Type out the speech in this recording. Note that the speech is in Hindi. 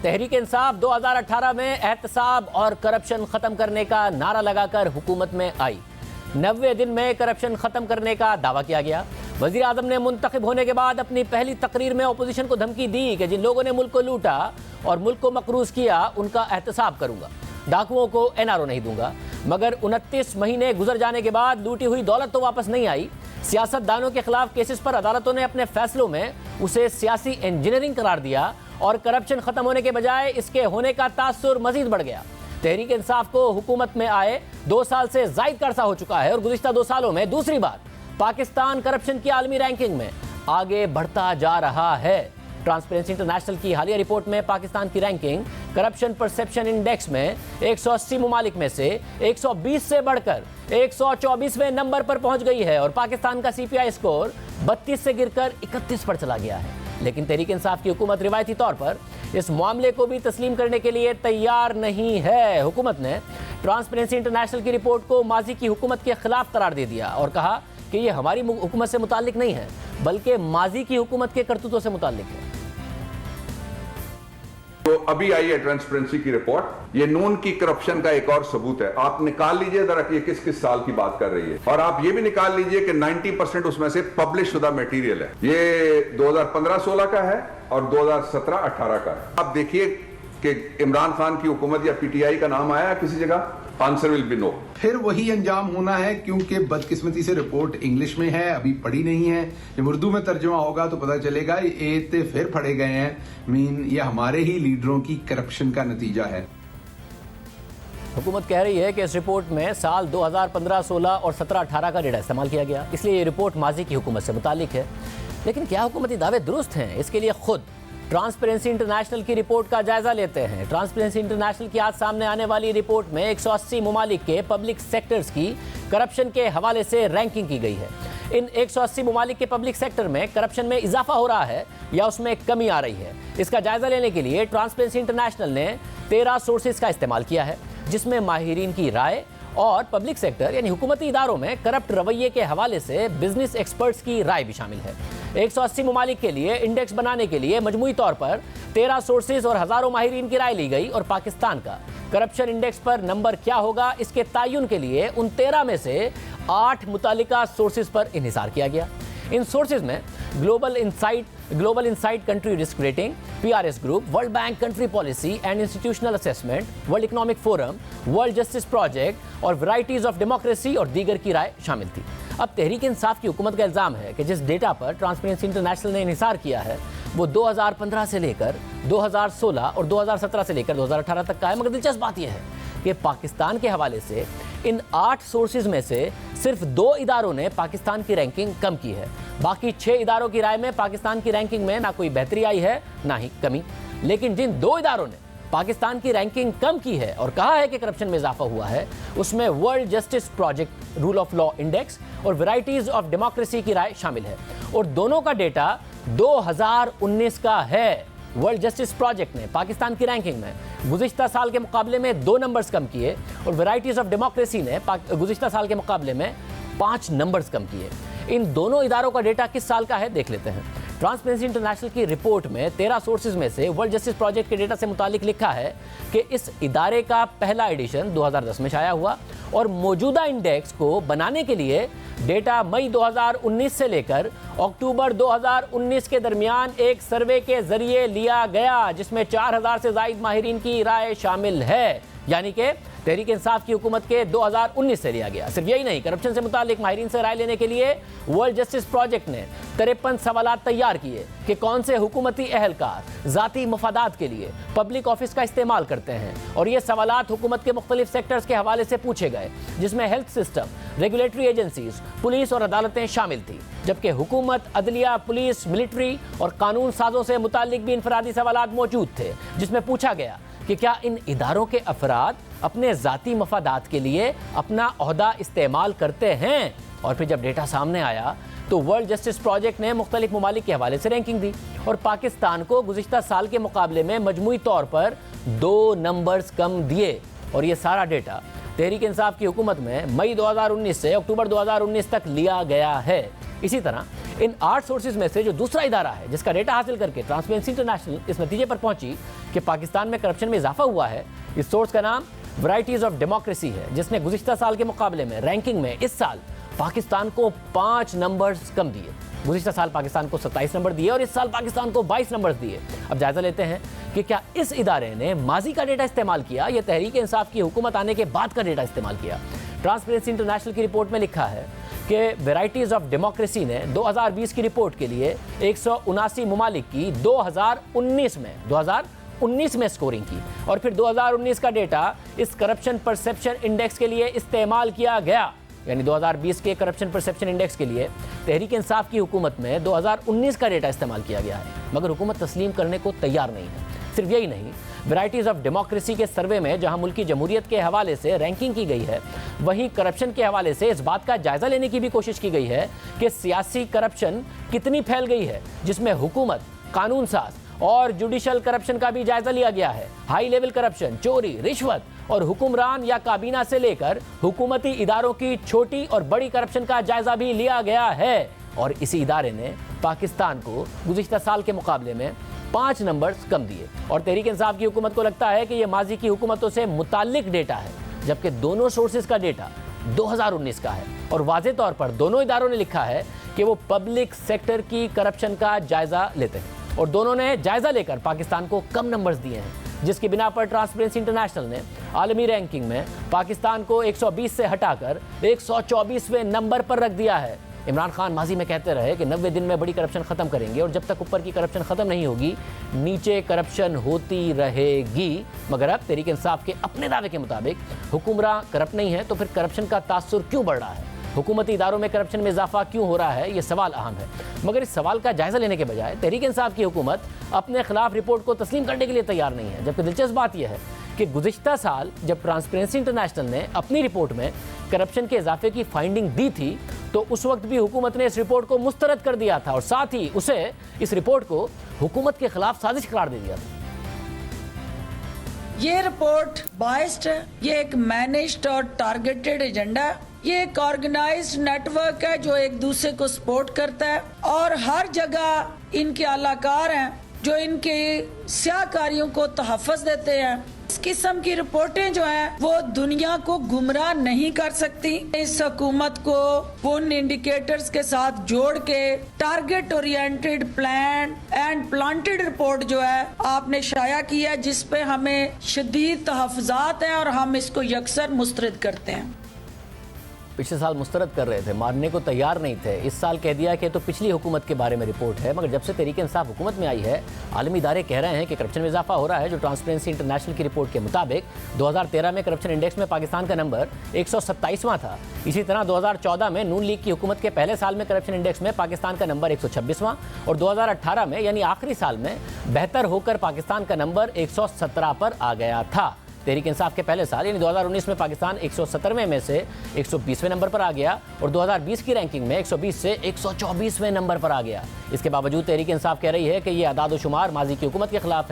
तहरीक इंसाफ 2018 में एहतसाब और करप्शन खत्म करने का नारा लगाकर हुकूमत में आई। 90 दिन में करप्शन खत्म करने का दावा किया गया। वजीर आजम ने मुंतखब होने के बाद अपनी पहली तकरीर में अपोजिशन को धमकी दी कि जिन लोगों ने मुल्क को लूटा और मुल्क को मकरूज किया उनका एहतसाब करूंगा, डाकुओं को एनआरओ नहीं दूंगा। मगर 29 महीने गुजर जाने के बाद लूटी हुई दौलत तो वापस नहीं आई। सियासतदानों के खिलाफ केसेस पर अदालतों ने अपने फैसलों में उसे सियासी इंजीनियरिंग करार दिया और करप्शन खत्म होने के बजाय इसके होने का तासुर मजीद बढ़ गया। तहरीक इंसाफ को हुकूमत में आए 2 साल से जायद का अरसा हो चुका है और गुज़िश्ता 2 सालों में दूसरी बार पाकिस्तान करप्शन की आलमी रैंकिंग में आगे बढ़ता जा रहा है। ट्रांसपेरेंसी इंटरनेशनल की हालिया रिपोर्ट में पाकिस्तान की रैंकिंग करप्शन परसेप्शन इंडेक्स में 180 ममालिक में से 120 से बढ़कर 124वें नंबर पर पहुंच गई है और पाकिस्तान का सीपीआई स्कोर 32 से गिरकर 31 पर चला गया है। लेकिन तहरीक इंसाफ की हुकूमत रिवायती तौर पर इस मामले को भी तस्लीम करने के लिए तैयार नहीं है। हुकूमत ने ट्रांसपेरेंसी इंटरनेशनल की रिपोर्ट को माजी की हुकूमत के खिलाफ करार दे दिया और कहा कि ये हमारी हुकूमत से मुताल्लिक नहीं है बल्कि माजी की हुकूमत के करतूतों से मुताल्लिक है। तो अभी आई है ट्रांसपेरेंसी की रिपोर्ट, ये नून की करप्शन का एक और सबूत है। आप निकाल लीजिए जरा कि ये किस किस साल की बात कर रही है और आप ये भी निकाल लीजिए कि 90% उसमें से पब्लिश शुदा मटेरियल है। ये 2015-16 का है और 2017-18 का है। आप देखिए कि इमरान खान की हुकूमत या पीटीआई का नाम आया किसी जगह? Answer will be no. फिर वही अंजाम होना है क्योंकि बदकिस्मती से रिपोर्ट इंग्लिश में है, अभी पढ़ी नहीं है। जब उर्दू में तर्जुमा होगा तो पता चलेगा ये ते फिर पढ़े गए हैं। ये हमारे ही लीडरों की करप्शन का नतीजा है। हुकूमत कह रही है कि इस रिपोर्ट में साल 2015-16 और 17-18 का डेटा इस्तेमाल किया गया, इसलिए ये रिपोर्ट माजी की हुकूमत से मुतालिक है। लेकिन क्या हुकूमती दावे दुरुस्त हैं? इसके लिए खुद ट्रांसपेरेंसी इंटरनेशनल की रिपोर्ट का जायजा लेते हैं। ट्रांसपेरेंसी इंटरनेशनल की आज सामने आने वाली रिपोर्ट में 180 ममालिक के पब्लिक सेक्टर्स की करप्शन के हवाले से रैंकिंग की गई है। इन 180 ममालिक के पब्लिक सेक्टर में करप्शन में इजाफा हो रहा है या उसमें कमी आ रही है, इसका जायजा लेने के लिए ट्रांसपेरेंसी इंटरनेशनल ने 13 सोर्सेज का इस्तेमाल किया है, जिसमें माहिरीन की राय और पब्लिक सेक्टर यानी हुकूमती इदारों में करप्ट रवैये के हवाले से बिजनेस एक्सपर्ट्स की राय भी शामिल है। 180 ममालिक के लिए इंडेक्स बनाने के लिए मजमूई तौर पर 13 सोर्सेज और हजारों माहिरीन की राय ली गई और पाकिस्तान का करप्शन इंडेक्स पर नंबर क्या होगा इसके तयन के लिए उन 13 में से 8 मुतालिका सोर्सेज पर इन्हिसार किया गया। इन सोर्सेज में global insight country risk rating, PRS group, world bank country policy and institutional assessment, world economic forum, world justice project और वैरायटीज ऑफ डेमोक्रेसी और दीगर की राय शामिल थी। अब तहरीक इंसाफ की हुकूमत का इल्जाम है कि जिस डेटा पर ट्रांसपेरेंसी इंटरनेशनल ने इन्हिसार किया है वो 2015 से लेकर 2016 और 2017 से लेकर 2018 तक का है। मगर दिलचस्प बात यह है कि पाकिस्तान के हवाले से इन 8 सोर्सेज में से सिर्फ 2 इदारों ने पाकिस्तान की रैंकिंग कम की है। बाकी 6 इदारों की राय में पाकिस्तान की रैंकिंग में ना कोई बेहतरी आई है ना ही कमी। लेकिन जिन 2 इदारों ने पाकिस्तान की रैंकिंग कम की है और कहा है कि करप्शन में इजाफा हुआ है, उसमें world justice project, rule of law index और वैरायटीज ऑफ डेमोक्रेसी की राय शामिल है और दोनों का डेटा 2019 का है। वर्ल्ड जस्टिस प्रोजेक्ट ने पाकिस्तान की रैंकिंग में गुज़िश्ता साल के मुकाबले में 2 नंबर्स कम किए और वैरायटीज ऑफ डेमोक्रेसी ने गुज़िश्ता साल के मुकाबले में 5 नंबर्स कम किए। इन दोनों इदारों का डेटा किस साल का है देख लेते हैं। ट्रांसपेरेंसी इंटरनेशनल की रिपोर्ट में 13 सोर्सेज में से वर्ल्ड जस्टिस प्रोजेक्ट के डेटा से मुतालिक लिखा है कि इस इदारे का पहला एडिशन 2010 में शाया हुआ और मौजूदा इंडेक्स को बनाने के लिए डेटा मई 2019 से लेकर अक्टूबर 2019 के दरमियान एक सर्वे के जरिए लिया गया, जिसमें 4000 से ज़ायद माहिरीन की राय शामिल है। यानी कि तहरीक इंसाफ की हुकूमत के 2019 से लिया गया। सिर्फ यही नहीं, करप्शन से मुतालिक माहिरीन से राय लेने के लिए वर्ल्ड जस्टिस प्रोजेक्ट ने 53 सवालात तैयार किए कि कौन से हुकूमती एहलकार ज़ाती मफादात के लिए पब्लिक ऑफिस का इस्तेमाल करते हैं और ये सवालात हुकूमत के मुख्तलिफ सेक्टर्स के हवाले से पूछे गए, जिसमें health system, regulatory agencies, police और अदालतें शामिल थी। जबकि हुकूमत, अदलिया, पुलिस, मिलिट्री और कानून साजों से मुतालिक भी इनफरादी सवालात मौजूद थे, जिसमें पूछा गया कि क्या इन इदारों के अफराद अपने ज़ाती मफादात के लिए अपना ओहदा इस्तेमाल करते हैं। और फिर जब डेटा सामने आया तो वर्ल्ड जस्टिस प्रोजेक्ट ने मुख्तलिफ ममालिक के हवाले से रैंकिंग दी और पाकिस्तान को गुज़िश्ता साल के मुकाबले में मजमूई तौर पर 2 नंबर्स कम दिए। और ये सारा डेटा तहरीक इंसाफ की हुकूमत में मई 2019 से अक्टूबर 2019 तक लिया गया है। इसी तरह इन 8 सोर्सेज में से जो दूसरा इदारा है जिसका डेटा हासिल करके ट्रांसपेरेंसी इंटरनेशनल इस नतीजे पर पहुंची कि पाकिस्तान में करप्शन में इजाफा हुआ है। इस सोर्स का नाम वैराइटीज ऑफ डेमोक्रेसी है, जिसने गुज़िश्ता साल के मुकाबले में रैंकिंग में इस साल पाकिस्तान को 5 नंबर्स कम दिए। गुज़िश्ता साल पाकिस्तान को 27 नंबर दिए और इस साल पाकिस्तान को 22 नंबर दिए। अब जायजा लेते हैं कि क्या इस इदारे ने माजी का डेटा इस्तेमाल किया या तहरीक इंसाफ की हुकूमत आने के बाद का डेटा इस्तेमाल किया। ट्रांसपेरेंसी इंटरनेशनल की रिपोर्ट में लिखा है कि वैराइटीज ऑफ डेमोक्रेसी ने 2020 की रिपोर्ट के लिए 179 ममालिक की 2019 में स्कोरिंग की और फिर 2019 का डेटा इस करप्शन परसेप्शन इंडेक्स के लिए इस्तेमाल किया गया। यानी 2020 के करप्शन परसेप्शन इंडेक्स के लिए तहरीक इंसाफ की हुकूमत में 2019 का डेटा इस्तेमाल किया गया है, मगर हुकूमत तस्लीम करने को तैयार नहीं है। सिर्फ यही नहीं, वैराइटीज ऑफ डेमोक्रेसी के सर्वे में जहां मुल्की जमहूरियत के हवाले से रैंकिंग की गई है, वहीं करप्शन के हवाले से इस बात का जायजा लेने की भी कोशिश की गई है कि सियासी करप्शन कितनी फैल गई है, जिसमें हुकूमत, कानून साज और जुडिशल करप्शन का भी जायजा लिया गया है। हाई लेवल करप्शन, चोरी, रिश्वत और हुक्मरान या काबीना से लेकर हुकूमती इदारों की छोटी और बड़ी करप्शन का जायजा भी लिया गया है। और इसी इदारे ने पाकिस्तान को गुज़िश्ता साल के मुकाबले में 5 नंबर्स कम दिए और तहरीक इंसाफ की हुकूमत को लगता है कि यह माजी की हुकूमतों से मुताल्लिक डेटा है, जबकि दोनों सोर्सेज का डेटा 2019 का है और वाज़े तौर पर दोनों इदारों ने लिखा है कि वो पब्लिक सेक्टर की करप्शन का जायजा लेते हैं और दोनों ने जायजा लेकर पाकिस्तान को कम नंबर्स दिए हैं, जिसकी बिना पर ट्रांसपेरेंसी इंटरनेशनल ने आलमी रैंकिंग में पाकिस्तान को 120 से हटाकर 124वें नंबर पर रख दिया है। इमरान खान माजी में कहते रहे कि 90 दिन में बड़ी करप्शन खत्म करेंगे और जब तक ऊपर की करप्शन खत्म नहीं होगी नीचे करप्शन होती रहेगी। मगर अब तहरीक इंसाफ के अपने दावे के मुताबिक हुक्मरान करप्ट नहीं है, तो फिर करप्शन का तासुर क्यों बढ़ रहा है, हुकूमती इदारों में करप्शन में इजाफा क्यों हो रहा है, ये सवाल अहम है। मगर इस सवाल का जायजा लेने के बजाय तहरीक इंसाफ की हुकूमत अपने खिलाफ रिपोर्ट को तस्लीम करने के लिए तैयार नहीं है। जबकि दिलचस्प बात यह है कि गुज़िश्ता साल जब ट्रांसपेरेंसी इंटरनेशनल ने अपनी रिपोर्ट में करप्शन के इजाफे की फाइंडिंग दी थी, तो उस वक्त भी हुकूमत ने इस रिपोर्ट को मुस्तरद कर दिया था और साथ ही उसे इस रिपोर्ट को हुकूमत के खिलाफ साजिश करार दे दिया था। ये रिपोर्ट बाइस्ड है, ये एक मैनेज्ड और टारगेटेड एजेंडा है, ये एक ऑर्गेनाइज्ड नेटवर्क है जो एक दूसरे को सपोर्ट करता है और हर जगह इनके आलाकार हैं जो इनके स्याकारियों को तहफ़्फ़ुज़ देते हैं। इस किस्म की रिपोर्टें जो हैं वो दुनिया को गुमराह नहीं कर सकती। इस हुकूमत को उन इंडिकेटर्स के साथ जोड़ के target oriented plan and planted report जो है आपने शाया की है, जिस पे हमें शदीद तहफ़्फ़ुज़ात हैं और हम इसको यकसर मुस्तरद करते हैं। पिछले साल मुस्तरद कर रहे थे, मानने को तैयार नहीं थे। इस साल कह दिया कि तो पिछली हुकूमत के बारे में रिपोर्ट है, मगर जब से तहरीक इंसाफ हुकूमत में आई है आलमी इदारे कह रहे हैं कि करप्शन में इजाफा हो रहा है। जो ट्रांसपेरेंसी इंटरनेशनल की रिपोर्ट के मुताबिक 2013 में करप्शन इंडेक्स में पाकिस्तान का नंबर 127वां था। इसी तरह 2014 में नून लीग की हुकूमत के पहले साल में करप्शन इंडेक्स में पाकिस्तान का नंबर 126वां और 2018 में यानी आखिरी साल में बेहतर होकर पाकिस्तान का नंबर 117 पर आ गया था। तहरीक इंसाफ के पहले साल यानी 2019 में पाकिस्तान 117वें में से 120वें नंबर पर आ गया और 2020 की रैंकिंग में 120 से 124वें नंबर पर आ गया। इसके बावजूद तहरीक इंसाफ कह रही है कि ये अदाद-ओ-शुमार माजी की हुकूमत के खिलाफ है।